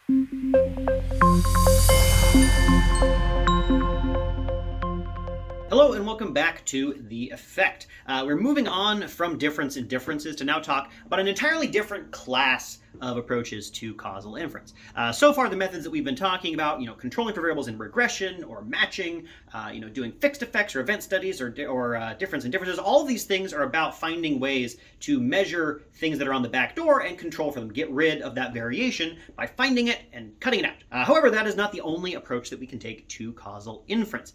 Hello and welcome back to The Effect. We're moving on from difference and differences to now talk about an entirely different class of approaches to causal inference. So far, the methods that we've been talking about, controlling for variables in regression or matching, doing fixed effects or event studies or difference and differences, all of these things are about finding ways to measure things that are on the back door and control for them, get rid of that variation by finding it and cutting it out. However, that is not the only approach that we can take to causal inference.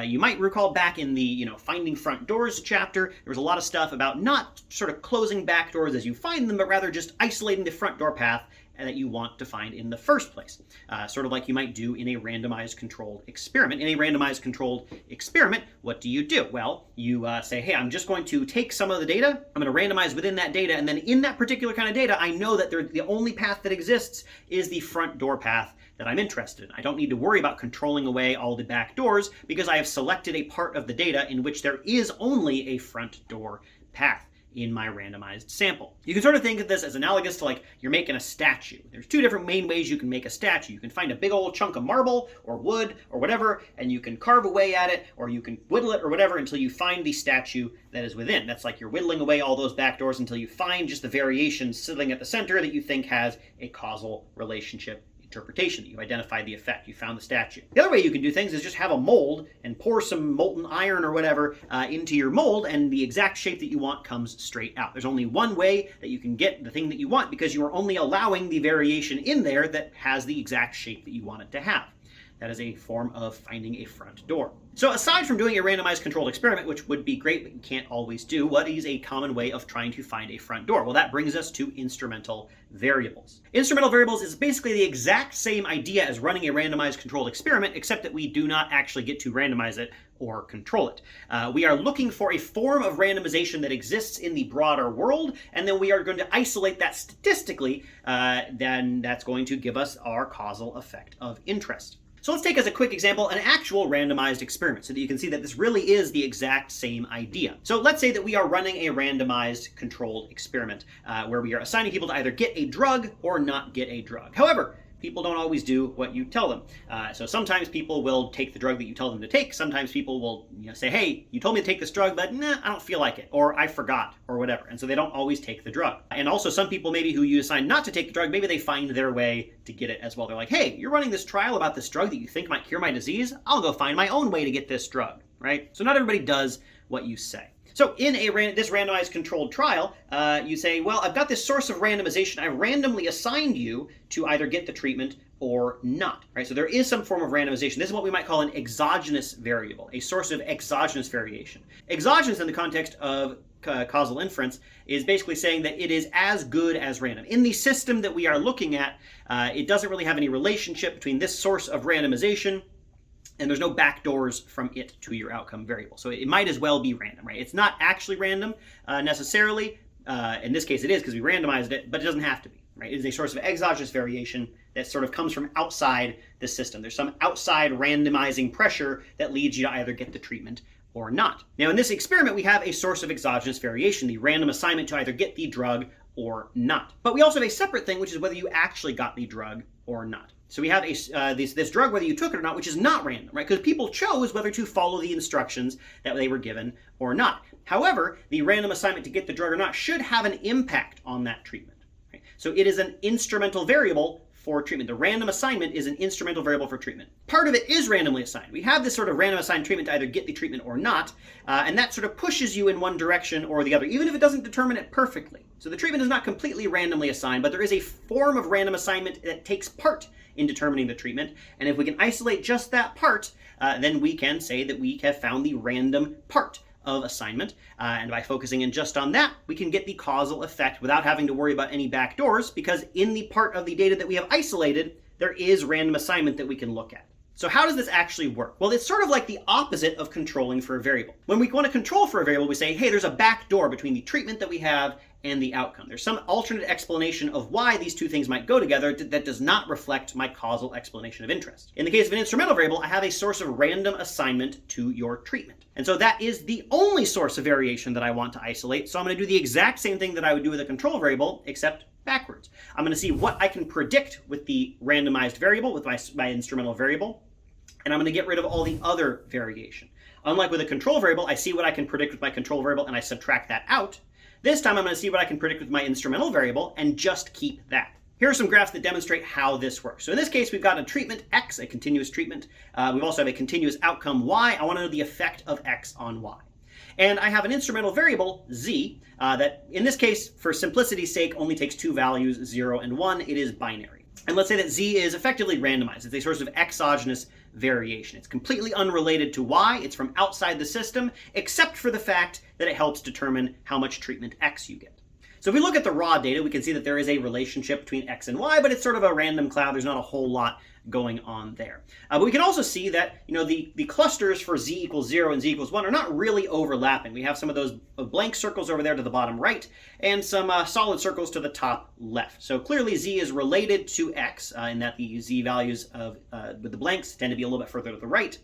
You might recall back in the finding front doors chapter, there was a lot of stuff about not sort of closing back doors as you find them, but rather just isolating the front door path that you want to find in the first place. Sort of like you might do in a randomized controlled experiment. In a randomized controlled experiment, what do? Well, you say, hey, I'm just going to take some of the data, I'm going to randomize within that data, and then in that particular kind of data, I know that the only path that exists is the front door path that I'm interested in. I don't need to worry about controlling away all the back doors because I have selected a part of the data in which there is only a front door path in my randomized sample. You can sort of think of this as analogous to like you're making a statue. There's two different main ways you can make a statue. You can find a big old chunk of marble or wood or whatever, and you can carve away at it, or you can whittle it or whatever until you find the statue that is within. That's like you're whittling away all those back doors until you find just the variation sitting at the center that you think has a causal relationship interpretation. You've identified the effect, you found the statue. The other way you can do things is just have a mold and pour some molten iron or whatever into your mold, and the exact shape that you want comes straight out. There's only one way that you can get the thing that you want because you are only allowing the variation in there that has the exact shape that you want it to have. That is a form of finding a front door. So aside from doing a randomized controlled experiment, which would be great, but you can't always do, what is a common way of trying to find a front door? Well, that brings us to instrumental variables. Instrumental variables is basically the exact same idea as running a randomized controlled experiment, except that we do not actually get to randomize it or control it. We are looking for a form of randomization that exists in the broader world, and then we are going to isolate that statistically, then that's going to give us our causal effect of interest. So let's take as a quick example an actual randomized experiment so that you can see that this really is the exact same idea. So let's say that we are running a randomized controlled experiment where we are assigning people to either get a drug or not get a drug. However, people don't always do what you tell them. So sometimes people will take the drug that you tell them to take. Sometimes people will say, hey, you told me to take this drug, but nah, I don't feel like it, or I forgot, or whatever. And so they don't always take the drug. And also some people maybe who you assign not to take the drug, maybe they find their way to get it as well. They're like, hey, you're running this trial about this drug that you think might cure my disease. I'll go find my own way to get this drug, right? So not everybody does what you say. So in this randomized controlled trial, you say, well, I've got this source of randomization. I randomly assigned you to either get the treatment or not, right? So there is some form of randomization. This is what we might call an exogenous variable, a source of exogenous variation. Exogenous in the context of causal inference is basically saying that it is as good as random. In the system that we are looking at, it doesn't really have any relationship between this source of randomization and there's no backdoors from it to your outcome variable. So it might as well be random, right? It's not actually random necessarily. In this case it is because we randomized it, but it doesn't have to be, right? It is a source of exogenous variation that sort of comes from outside the system. There's some outside randomizing pressure that leads you to either get the treatment or not. Now in this experiment, we have a source of exogenous variation, the random assignment to either get the drug or not. But we also have a separate thing, which is whether you actually got the drug or not. So we have this drug, whether you took it or not, which is not random, right? Because people chose whether to follow the instructions that they were given or not. However, the random assignment to get the drug or not should have an impact on that treatment, right? So it is an instrumental variable for treatment. The random assignment is an instrumental variable for treatment. Part of it is randomly assigned. We have this sort of random assigned treatment to either get the treatment or not, and that sort of pushes you in one direction or the other, even if it doesn't determine it perfectly. So the treatment is not completely randomly assigned, but there is a form of random assignment that takes part in determining the treatment, and if we can isolate just that part, then we can say that we have found the random part of assignment, and by focusing in just on that, we can get the causal effect without having to worry about any backdoors, because in the part of the data that we have isolated, there is random assignment that we can look at. So how does this actually work? Well, it's sort of like the opposite of controlling for a variable. When we want to control for a variable, we say, hey, there's a backdoor between the treatment that we have and the outcome. There's some alternate explanation of why these two things might go together that does not reflect my causal explanation of interest. In the case of an instrumental variable, I have a source of random assignment to your treatment. And so that is the only source of variation that I want to isolate. So I'm going to do the exact same thing that I would do with a control variable, except backwards. I'm going to see what I can predict with the randomized variable, with my instrumental variable, and I'm going to get rid of all the other variation. Unlike with a control variable, I see what I can predict with my control variable and I subtract that out. This time I'm going to see what I can predict with my instrumental variable and just keep that. Here are some graphs that demonstrate how this works. So in this case, we've got a treatment X, a continuous treatment. We also have a continuous outcome Y. I want to know the effect of X on Y. And I have an instrumental variable, Z, that in this case, for simplicity's sake, only takes two values, 0 and 1. It is binary. And let's say that Z is effectively randomized. It's a source of exogenous variation. It's completely unrelated to Y. It's from outside the system, except for the fact that it helps determine how much treatment X you get. So if we look at the raw data, we can see that there is a relationship between X and Y, but it's sort of a random cloud. There's not a whole lot going on there. But we can also see that the clusters for Z equals 0 and Z equals 1 are not really overlapping. We have some of those blank circles over there to the bottom right and some solid circles to the top left. So clearly Z is related to X in that the Z values with the blanks tend to be a little bit further to the right.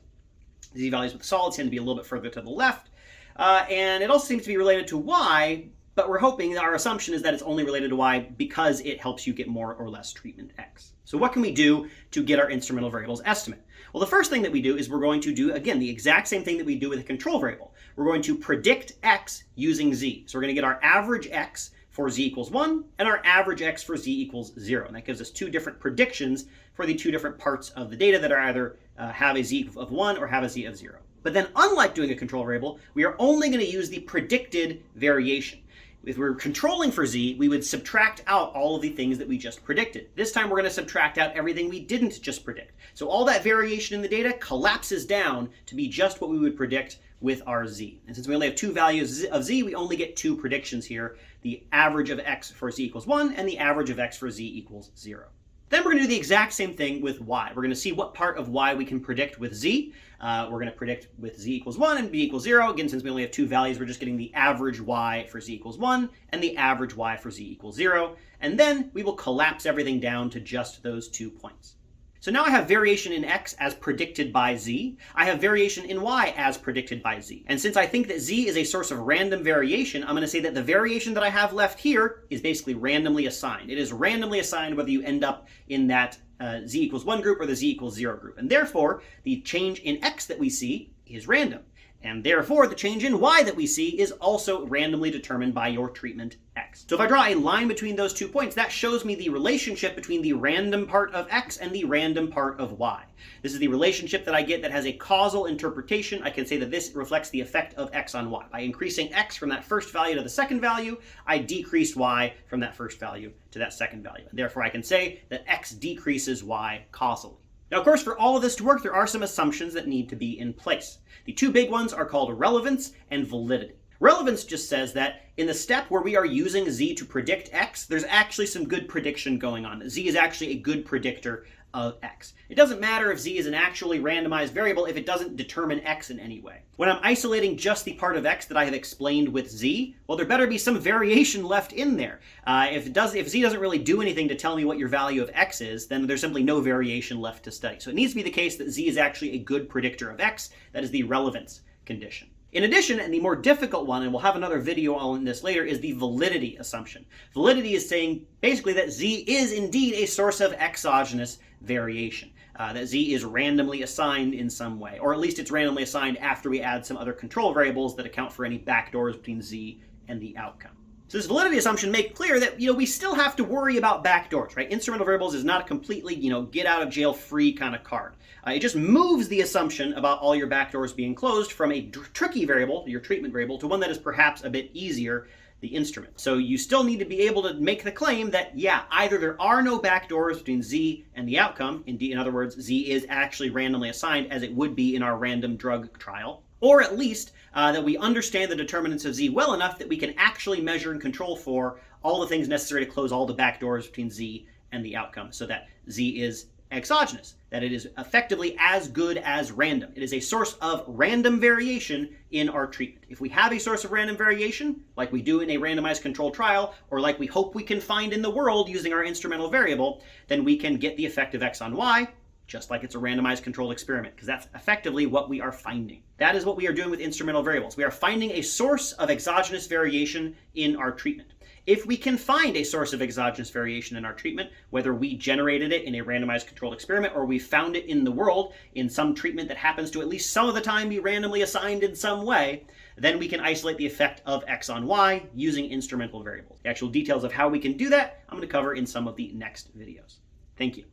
Z values with the solids tend to be a little bit further to the left. And it also seems to be related to Y, but we're hoping, our assumption is that it's only related to Y because it helps you get more or less treatment X. So what can we do to get our instrumental variables estimate? Well, the first thing that we do is we're going to do, again, the exact same thing that we do with a control variable. We're going to predict X using Z. So we're going to get our average X for Z equals 1 and our average X for Z equals 0. And that gives us two different predictions for the two different parts of the data that are either have a Z of 1 or have a Z of 0. But then, unlike doing a control variable, we are only going to use the predicted variation. If we're controlling for Z, we would subtract out all of the things that we just predicted. This time we're going to subtract out everything we didn't just predict. So all that variation in the data collapses down to be just what we would predict with our Z. And since we only have two values of Z, we only get two predictions here, the average of X for Z equals 1 and the average of X for Z equals 0. Then we're going to do the exact same thing with Y. We're going to see what part of Y we can predict with Z. We're going to predict with Z equals 1 and B equals 0. Again, since we only have two values, we're just getting the average Y for Z equals 1 and the average Y for Z equals 0. And then we will collapse everything down to just those 2 points. So now I have variation in X as predicted by Z. I have variation in Y as predicted by Z. And since I think that Z is a source of random variation, I'm going to say that the variation that I have left here is basically randomly assigned. It is randomly assigned whether you end up in that Z equals 1 group or the Z equals 0 group. And therefore, the change in X that we see is random. And therefore, the change in Y that we see is also randomly determined by your treatment X. So if I draw a line between those 2 points, that shows me the relationship between the random part of X and the random part of Y. This is the relationship that I get that has a causal interpretation. I can say that this reflects the effect of X on Y. By increasing X from that first value to the second value, I decreased Y from that first value to that second value. And therefore, I can say that X decreases Y causally. Now, of course, for all of this to work, there are some assumptions that need to be in place. The two big ones are called relevance and validity. Relevance just says that in the step where we are using Z to predict X, there's actually some good prediction going on. Z is actually a good predictor of X. It doesn't matter if Z is an actually randomized variable if it doesn't determine X in any way. When I'm isolating just the part of X that I have explained with Z, well, there better be some variation left in there. If Z doesn't really do anything to tell me what your value of X is, then there's simply no variation left to study. So it needs to be the case that Z is actually a good predictor of X. That is the relevance condition. In addition, and the more difficult one, and we'll have another video on this later, is the validity assumption. Validity is saying basically that Z is indeed a source of exogenous variation. That Z is randomly assigned in some way, or at least it's randomly assigned after we add some other control variables that account for any backdoors between Z and the outcome. So this validity assumption makes clear that we still have to worry about backdoors, right? Instrumental variables is not a completely get out of jail free kind of card. It just moves the assumption about all your backdoors being closed from a tricky variable, your treatment variable, to one that is perhaps a bit easier, the instrument. So you still need to be able to make the claim that, yeah, either there are no backdoors between Z and the outcome, in other words, Z is actually randomly assigned as it would be in our random drug trial, or at least that we understand the determinants of Z well enough that we can actually measure and control for all the things necessary to close all the backdoors between Z and the outcome so that Z is exogenous, that it is effectively as good as random. It is a source of random variation in our treatment. If we have a source of random variation, like we do in a randomized controlled trial, or like we hope we can find in the world using our instrumental variable, then we can get the effect of X on Y, just like it's a randomized controlled experiment, because that's effectively what we are finding. That is what we are doing with instrumental variables. We are finding a source of exogenous variation in our treatment. If we can find a source of exogenous variation in our treatment, whether we generated it in a randomized controlled experiment or we found it in the world in some treatment that happens to at least some of the time be randomly assigned in some way, then we can isolate the effect of X on Y using instrumental variables. The actual details of how we can do that, I'm going to cover in some of the next videos. Thank you.